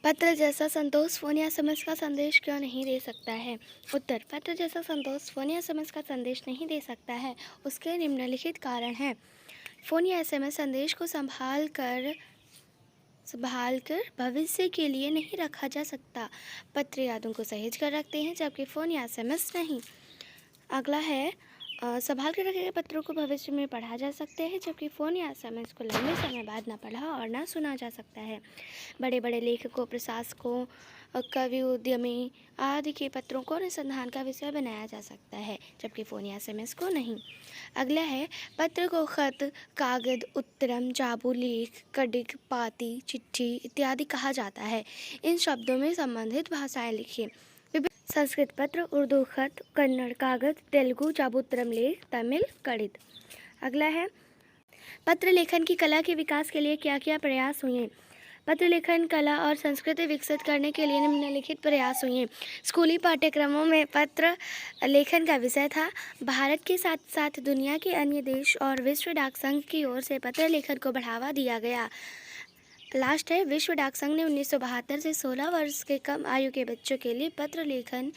पत्र जैसा संतोष फ़ोन या एसएमएस का संदेश क्यों नहीं दे सकता है? उत्तर: पत्र जैसा संतोष फ़ोन या एसएमएस का संदेश नहीं दे सकता है। उसके निम्नलिखित कारण हैं। फ़ोन या एसएमएस संदेश को संभाल कर भविष्य के लिए नहीं रखा जा सकता। पत्र यादों को सहेज कर रखते हैं, जबकि फ़ोन या एसएमएस नहीं। अगला है, संभाल कर रखे गए पत्रों को भविष्य में पढ़ा जा सकते हैं, जबकि फ़ोन या एसएमएस को लंबे समय बाद ना पढ़ा और ना सुना जा सकता है। बड़े बड़े लेखकों, प्रशासकों, कवि, उद्यमी आदि के पत्रों को अनुसंधान का विषय बनाया जा सकता है, जबकि फ़ोन या एसएमएस को नहीं। अगला है, पत्र को खत, कागज, उत्तरम, जाबू, लेख, कडिक, पाती, चिट्ठी इत्यादि कहा जाता है। इन शब्दों में संबंधित भाषाएं लिखिए। संस्कृत पत्र, उर्दू खत, कन्नड़ कागज, तेलुगु जाबूतरम, लेख, तमिल कड़ित। अगला है, पत्र लेखन की कला के विकास के लिए क्या क्या प्रयास हुए? पत्र लेखन कला और संस्कृति विकसित करने के लिए निम्नलिखित प्रयास हुए। स्कूली पाठ्यक्रमों में पत्र लेखन का विषय था। भारत के साथ साथ दुनिया के अन्य देश और विश्व डाक संघ की ओर से पत्र लेखन को बढ़ावा दिया गया। लास्ट है, विश्व डाक संघ ने 1972 से 16 वर्ष के कम आयु के बच्चों के लिए पत्र लेखन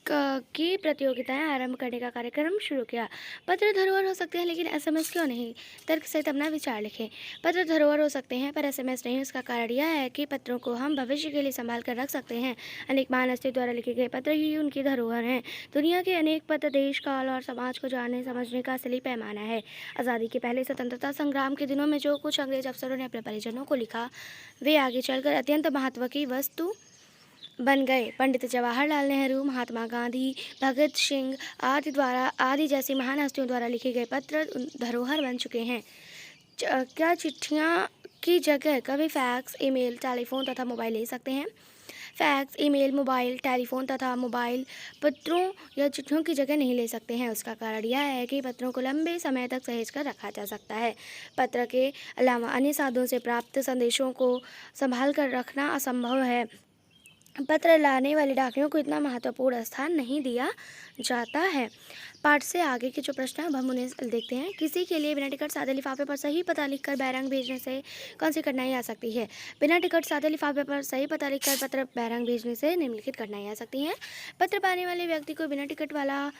की प्रतियोगिताएं आरंभ करने का कार्यक्रम शुरू किया। पत्र धरोहर हो सकते हैं, लेकिन एसएमएस क्यों नहीं? तर्क सहित अपना विचार लिखें। पत्र धरोहर हो सकते हैं, पर एसएमएस नहीं। उसका कारण यह है कि पत्रों को हम भविष्य के लिए संभाल कर रख सकते हैं। अनेक महान हस्तियों द्वारा लिखे गए पत्र ही उनकी धरोहर हैं। दुनिया के अनेक पत्र देश, काल और समाज को जानने समझने का असली पैमाना है। आज़ादी के पहले स्वतंत्रता संग्राम के दिनों में जो कुछ अंग्रेज अफसरों ने अपने परिजनों को लिखा, वे आगे चलकर अत्यंत महत्व की वस्तु बन गए। पंडित जवाहरलाल नेहरू, महात्मा गांधी, भगत सिंह आदि जैसी महान हस्तियों द्वारा लिखे गए पत्र धरोहर बन चुके हैं। क्या चिट्ठियाँ की जगह कभी फैक्स, ईमेल, टेलीफोन तथा मोबाइल ले सकते हैं? फैक्स, ईमेल, मोबाइल, टेलीफोन तथा मोबाइल पत्रों या चिट्ठियों की जगह नहीं ले सकते हैं। उसका कारण यह है कि पत्रों को लंबे समय तक सहेज कर रखा जा सकता है। पत्र के अलावा अन्य साधनों से प्राप्त संदेशों को संभाल कर रखना असंभव है। पत्र लाने वाले डाकियों को इतना महत्वपूर्ण स्थान नहीं दिया जाता है। पाठ से आगे के जो प्रश्न है अब हम उन्हें देखते हैं। किसी के लिए बिना टिकट सादे लिफाफे पर सही पता लिखकर बैरंग भेजने से कौन सी कठिनाई आ सकती है? बिना टिकट सादे लिफाफे पर सही पता लिखकर पत्र बैरंग भेजने से निम्नलिखित कठिनाई आ सकती हैं। पत्र पाने वाले व्यक्ति को बिना टिकट वाला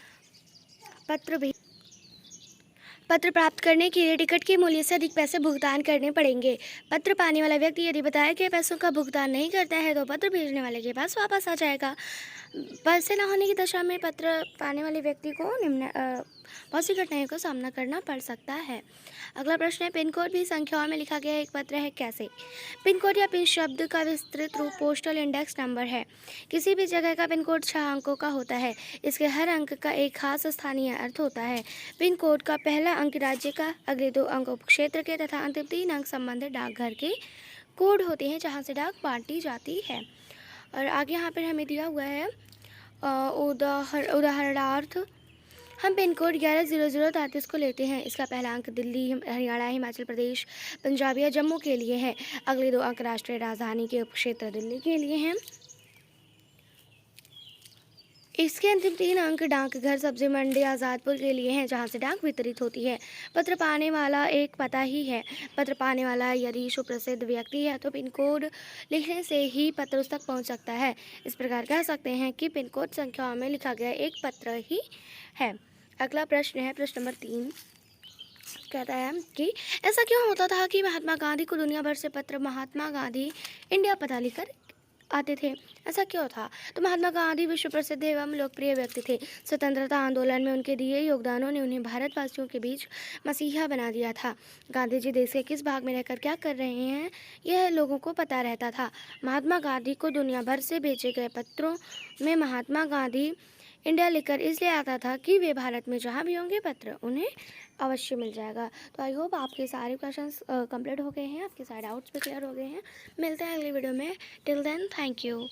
पत्र प्राप्त करने के लिए टिकट के मूल्य से अधिक पैसे भुगतान करने पड़ेंगे। पत्र पाने वाला व्यक्ति यदि बताया कि पैसों का भुगतान नहीं करता है तो पत्र भेजने वाले के पास वापस आ जाएगा। पैसे न होने की दशा में पत्र पाने वाले व्यक्ति को बहुत सी कठिनाइयों का सामना करना पड़ सकता है। अगला प्रश्न है, पिन कोड भी संख्याओं में लिखा गया एक पत्र है, कैसे? पिन कोड या पिन शब्द का विस्तृत रूप पोस्टल इंडेक्स नंबर है। किसी भी जगह का पिन कोड 6 अंकों का होता है। इसके हर अंक का एक खास स्थानीय अर्थ होता है। पिन कोड का पहला अंक राज्य का, अगले 2 अंक उपक्षेत्र के तथा अंतिम 3 अंक संबंधित डाकघर के कोड होते हैं जहाँ से डाक बांटी जाती है। और आगे यहाँ पर हमें दिया हुआ है उदाहरणार्थ, हम पिन कोड 110033 को लेते हैं। इसका पहला अंक दिल्ली, हरियाणा, हिमाचल प्रदेश, पंजाब या जम्मू के लिए है। अगले 2 अंक राष्ट्रीय राजधानी के उपक्षेत्र दिल्ली के लिए हैं। इसके अंतिम 3 अंक डाकघर, सब्जी मंडी, आज़ादपुर के लिए हैं जहां से डाक वितरित होती है। पत्र पाने वाला एक पता ही है। पत्र पाने वाला यदि सुप्रसिद्ध व्यक्ति है तो पिन कोड लिखने से ही पत्र उस तक पहुंच सकता है। इस प्रकार कह सकते हैं कि पिन कोड संख्याओं में लिखा गया एक पत्र ही है। अगला प्रश्न है, प्रश्न नंबर 3 कहता है कि ऐसा क्यों होता था कि महात्मा गांधी को दुनिया भर से पत्र महात्मा गांधी इंडिया पता लिखकर आते थे? ऐसा क्यों था? तो महात्मा गांधी विश्व प्रसिद्ध एवं लोकप्रिय व्यक्ति थे। स्वतंत्रता आंदोलन में उनके दिए योगदानों ने उन्हें भारतवासियों के बीच मसीहा बना दिया था। गांधी जी देश के किस भाग में रहकर क्या कर रहे हैं, यह लोगों को पता रहता था। महात्मा गांधी को दुनिया भर से भेजे गए पत्रों में महात्मा गांधी इंडिया लिखकर इसलिए आता था कि वे भारत में जहाँ भी होंगे पत्र उन्हें अवश्य मिल जाएगा। तो आई होप आपके सारे क्वेश्चंस कंप्लीट हो गए हैं, आपके सारे डाउट्स भी क्लियर हो गए हैं। मिलते हैं अगली वीडियो में। Till then, thank you.